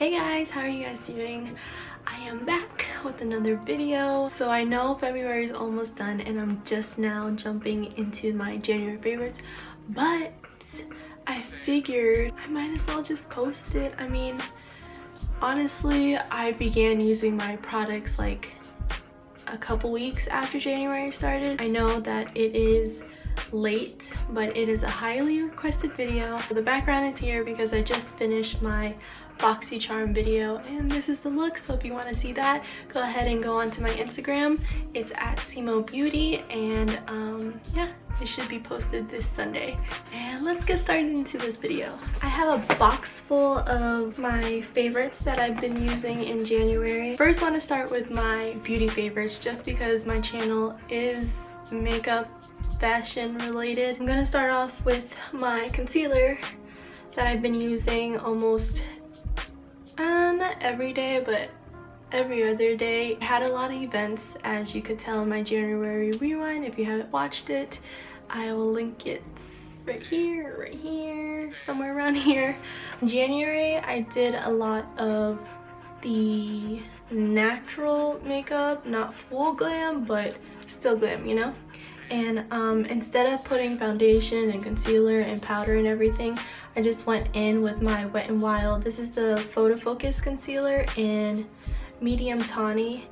Hey guys, how are you guys doing? I am back with another video. So I know February is almost done and I'm just now jumping into my January favorites, but I figured I might as well just post it. I mean, honestly, I began using my products like a couple weeks after January started. I know that it is late, but it is a highly requested video. The background is here because I just finished my BoxyCharm video and this is the look. So if you want to see that, go ahead and go onto my Instagram. It's at cmoebeauty, and yeah, it should be posted this Sunday. And let's get started into this video. I have a box full of my favorites that I've been using in January. First, I want to start with my beauty favorites just because my channel is makeup fashion related. I'm gonna start off with my concealer that I've been using almost not every day, but every other day. I had a lot of events, as you could tell in my January rewind. If you haven't watched it, I will link it right here, somewhere around here. In January, I did a lot of the natural makeup, not full glam, but still glam, you know? And instead of putting foundation and concealer and powder and everything, I just went in with my Wet n Wild. This is the Photo Focus concealer in medium tawny.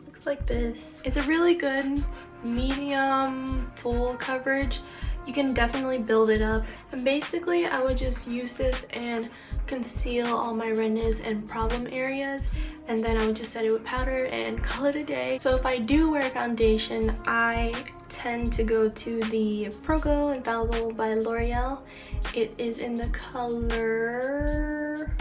Looks like this. It's a really good medium full coverage. You can definitely build it up. And basically, I would just use this and conceal all my redness and problem areas. And then I would just set it with powder and call it a day. So if I do wear foundation, I tend to go to the Pro Glow Infallible by L'Oreal. It is in the color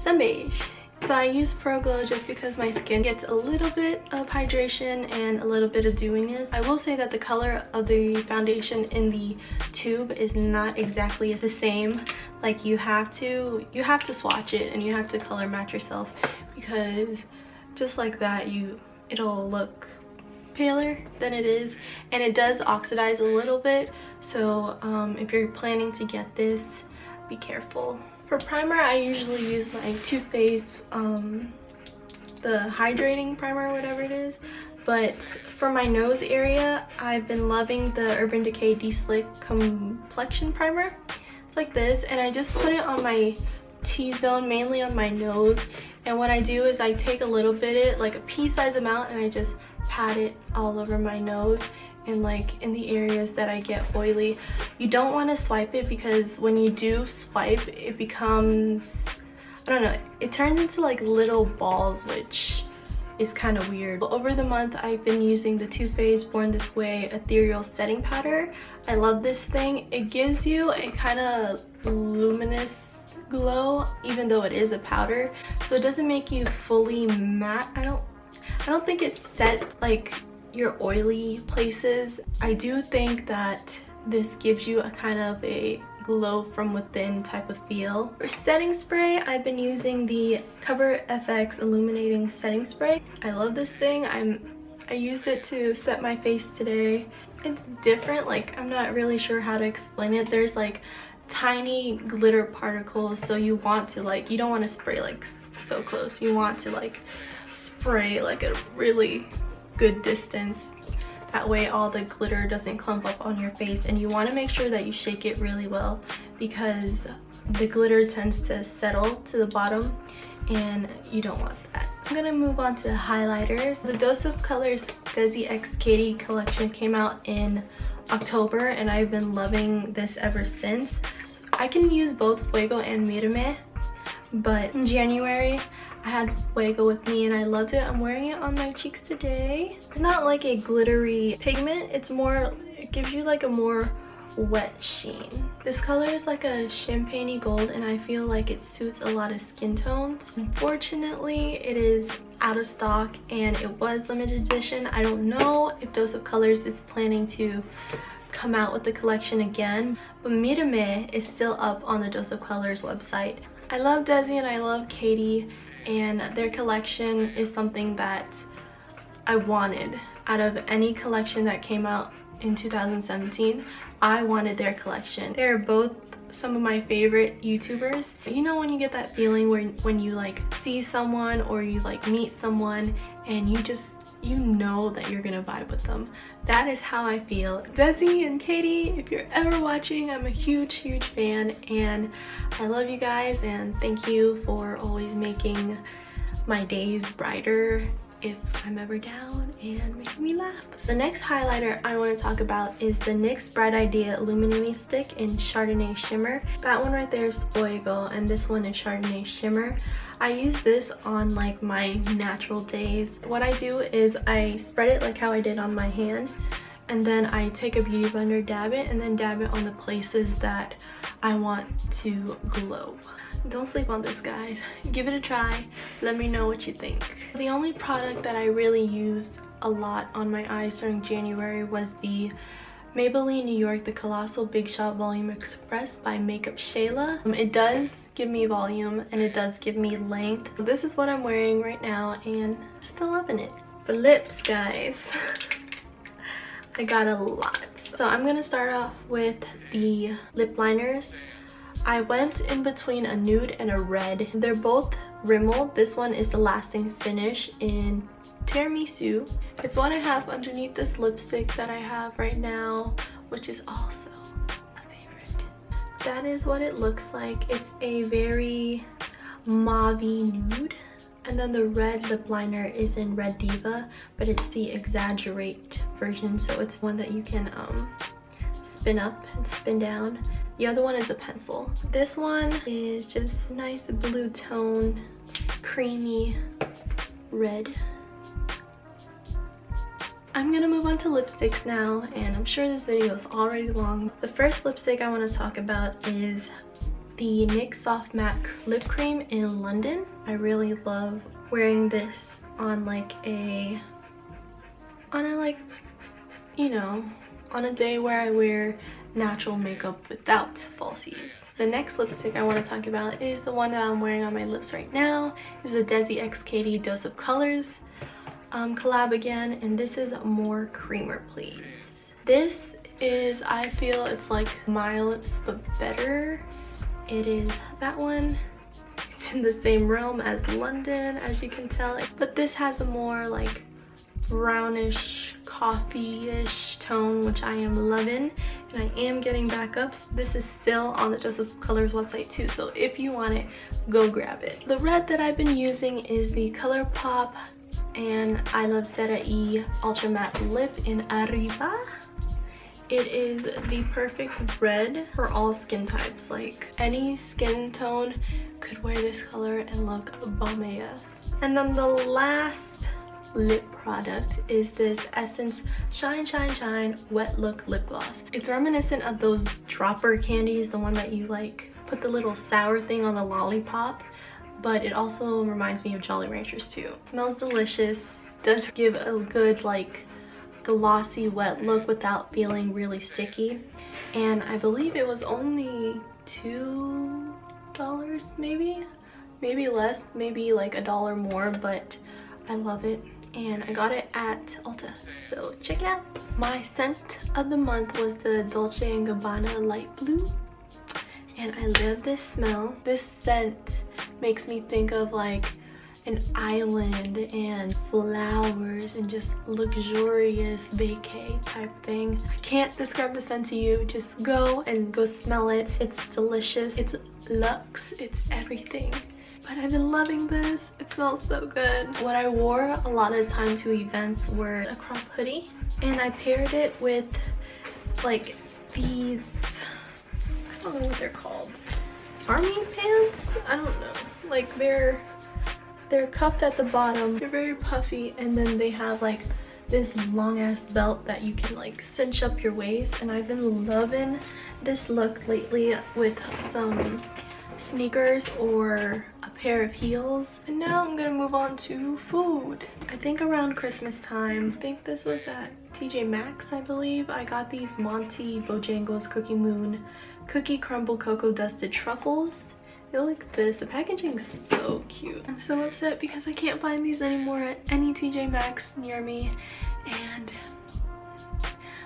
Sun Beige. So I use Pro Glow just because my skin gets a little bit of hydration and a little bit of dewiness. I will say that the color of the foundation in the tube is not exactly the same. Like you have to swatch it and you have to color match yourself, because just like that it'll look paler than it is, and it does oxidize a little bit. So if you're planning to get this, be careful. For primer, I usually use my Too Faced the hydrating primer, whatever it is. But for my nose area, I've been loving the Urban Decay De-Slick Complexion Primer. It's like this, and I just put it on my T-zone, mainly on my nose. And what I do is I take a little bit, like a pea-sized amount, and I just pat it all over my nose and like in the areas that I get oily. You don't want to swipe it, because when you do swipe, it becomes, I don't know, it turns into like little balls, which is kind of weird. Over the month, I've been using the Too Faced Born This Way Ethereal Setting Powder. I love this thing. It gives you a kind of luminous glow, even though it is a powder, so it doesn't make you fully matte. I don't think it set like your oily places. I do think that this gives you a kind of a glow from within type of feel. For setting spray, I've been using the Cover FX Illuminating Setting Spray. I love this thing. I used it to set my face today. It's different, like I'm not really sure how to explain it. There's like tiny glitter particles, so you want to like, you don't want to spray like so close. You want to like spray like a really good distance. That way all the glitter doesn't clump up on your face, and you want to make sure that you shake it really well, because the glitter tends to settle to the bottom and you don't want that. I'm gonna move on to highlighters. The Dose of Colors Desi X Katie collection came out in October, and I've been loving this ever since. I can use both Fuego and Mire Me, but in January I had Fuego with me and I loved it. I'm wearing it on my cheeks today. It's not like a glittery pigment, it's more, it gives you like a more wet sheen. This color is like a champagne-y gold, and I feel like it suits a lot of skin tones. Unfortunately, it is out of stock and it was limited edition. I don't know if Dose of Colors is planning to come out with the collection again, but Mire Me is still up on the Dose of Colors website. I love Desi and I love Katie, and their collection is something that I wanted out of any collection that came out in 2017. I wanted their collection. They're both some of my favorite YouTubers. You know when you get that feeling where when you like see someone or you like meet someone and you know that you're gonna vibe with them. That is how I feel. Desi and Katie, if you're ever watching, I'm a huge fan, and I love you guys, and thank you for always making my days brighter if I'm ever down and making me laugh. The next highlighter I want to talk about is the NYX Bright Idea Illuminating Stick in Chardonnay Shimmer. That one right there is Fuego, and this one is Chardonnay Shimmer. I use this on like my natural days. What I do is I spread it like how I did on my hand, and then I take a beauty blender, dab it, and then dab it on the places that I want to glow. Don't sleep on this, guys. Give it a try. Let me know what you think. The only product that I really used a lot on my eyes during January was the Maybelline New York The Colossal Big Shot Volume Express by Makeup Shayla. It does give me volume and it does give me length. This is what I'm wearing right now and still loving it. For lips, guys, I got a lot. So I'm gonna start off with the lip liners. I went in between a nude and a red. They're both Rimmel. This one is the Lasting Finish in Tiramisu. It's what I have underneath this lipstick that I have right now, which is also a favorite. That is what it looks like. It's a very mauve-y nude. And then the red lip liner is in Red Diva, but it's the exaggerate version, so it's one that you can spin up and spin down. The other one is a pencil. This one is just nice blue tone, creamy red. I'm gonna move on to lipsticks now, and I'm sure this video is already long. The first lipstick I want to talk about is the NYX Soft Matte Lip Cream in London. I really love wearing this on on a day where I wear natural makeup without falsies. The next lipstick I want to talk about is the one that I'm wearing on my lips right now. This is a Desi x Katy Dose of Colors collab again, and this is More Creamer Please. This is, I feel it's like my lips but better. It is that one. It's in the same realm as London, as you can tell, but this has a more like brownish coffee-ish tone, which I am loving, and I am getting backups. This is still on the Joseph Colors website too, so if you want it, go grab it. The red that I've been using is the ColourPop and I Love Cera E Ultra Matte Lip in Arriba. It is the perfect red for all skin types. Like any skin tone could wear this color and look bomb AF. And then the last lip product is this Essence Shine Shine Shine Wet Look Lip Gloss. It's reminiscent of those dropper candies, the one that you like put the little sour thing on the lollipop, but it also reminds me of Jolly Ranchers too. It smells delicious, does give a good like glossy wet look without feeling really sticky, and I believe it was only $2, maybe less, maybe like $1 more, but I love it. And I got it at Ulta, so check it out. My scent of the month was the Dolce & Gabbana Light Blue, and I love this smell. This scent makes me think of like an island and flowers and just luxurious vacay type thing. I can't describe the scent to you. Just go smell it. It's delicious. It's luxe. It's everything. But I've been loving this. It smells so good. What I wore a lot of the time to events were a crop hoodie, and I paired it with like these, I don't know what they're called, army pants? I don't know. Like they're cuffed at the bottom. They're very puffy, and then they have like this long ass belt that you can like cinch up your waist, and I've been loving this look lately with some sneakers or a pair of heels. And now I'm gonna move on to food. I think around Christmas time, I think this was at TJ Maxx, I believe, I got these Monty Bojangles Cookie Moon Cookie Crumble Cocoa Dusted Truffles. They look like this. The packaging is so cute. I'm so upset because I can't find these anymore at any TJ Maxx near me,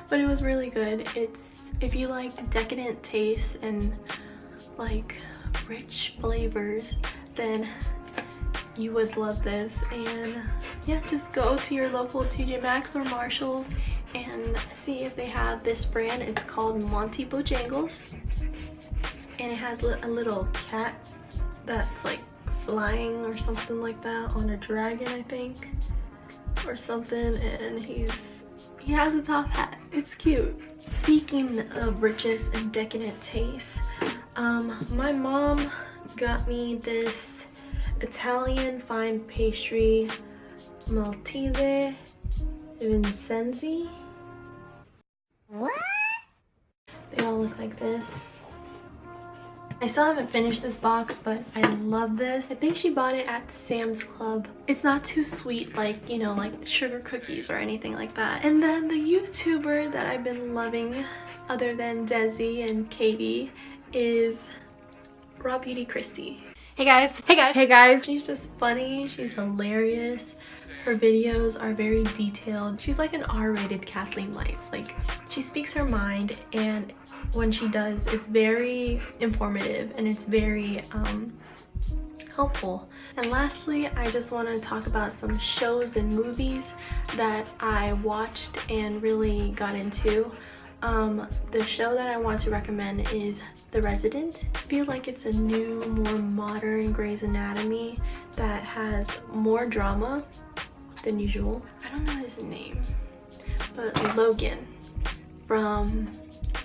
but it was really good. It's, if you like decadent taste and like rich flavors, then you would love this. And yeah, just go to your local TJ Maxx or Marshalls and see if they have this brand. It's called Monty Bojangles, and it has a little cat that's like flying or something like that on a dragon, I think, or something, and he has a top hat. It's cute. Speaking of richness and decadent taste, my mom got me this Italian fine pastry Maltese Vincenzi. What? They all look like this. I still haven't finished this box, but I love this. I think she bought it at Sam's Club. It's not too sweet like, you know, like sugar cookies or anything like that. And then the YouTuber that I've been loving, other than Desi and Katie, is Raw Beauty Christy. Hey guys, hey guys, hey guys. She's just funny, she's hilarious. Her videos are very detailed. She's like an R-rated Kathleen Lights. Like, she speaks her mind, and when she does, it's very informative and it's very helpful. And lastly, I just want to talk about some shows and movies that I watched and really got into. The show that I want to recommend is The Resident. I feel like it's a new, more modern Grey's Anatomy that has more drama than usual. I don't know his name, but Logan from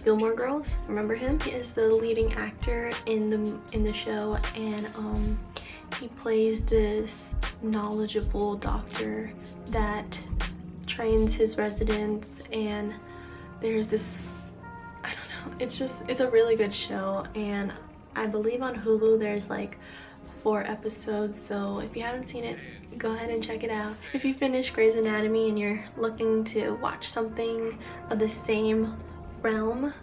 Gilmore Girls, remember him? He is the leading actor in the show, and he plays this knowledgeable doctor that trains his residents, and there's this, I don't know, it's a really good show, and I believe on Hulu there's like 4 episodes, so if you haven't seen it, go ahead and check it out. If you finish Grey's Anatomy and you're looking to watch something of the same realm,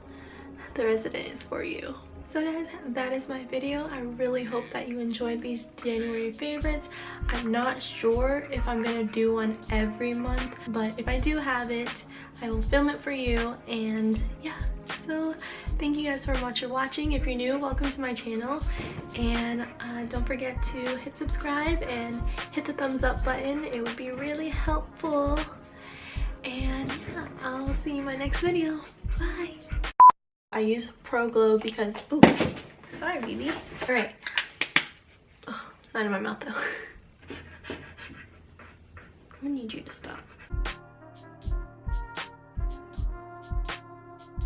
The Resident is for you. So guys, that is my video. I really hope that you enjoyed these January favorites. I'm not sure if I'm gonna do one every month, but if I do have it, I will film it for you. And yeah, so thank you guys so much for watching. If you're new, welcome to my channel, and don't forget to hit subscribe and hit the thumbs up button. It would be really helpful. And yeah, I'll see you in my next video. Bye. I use Pro Glow because, ooh, sorry baby. All right, oh, not in my mouth though. I'm gonna need you to stop.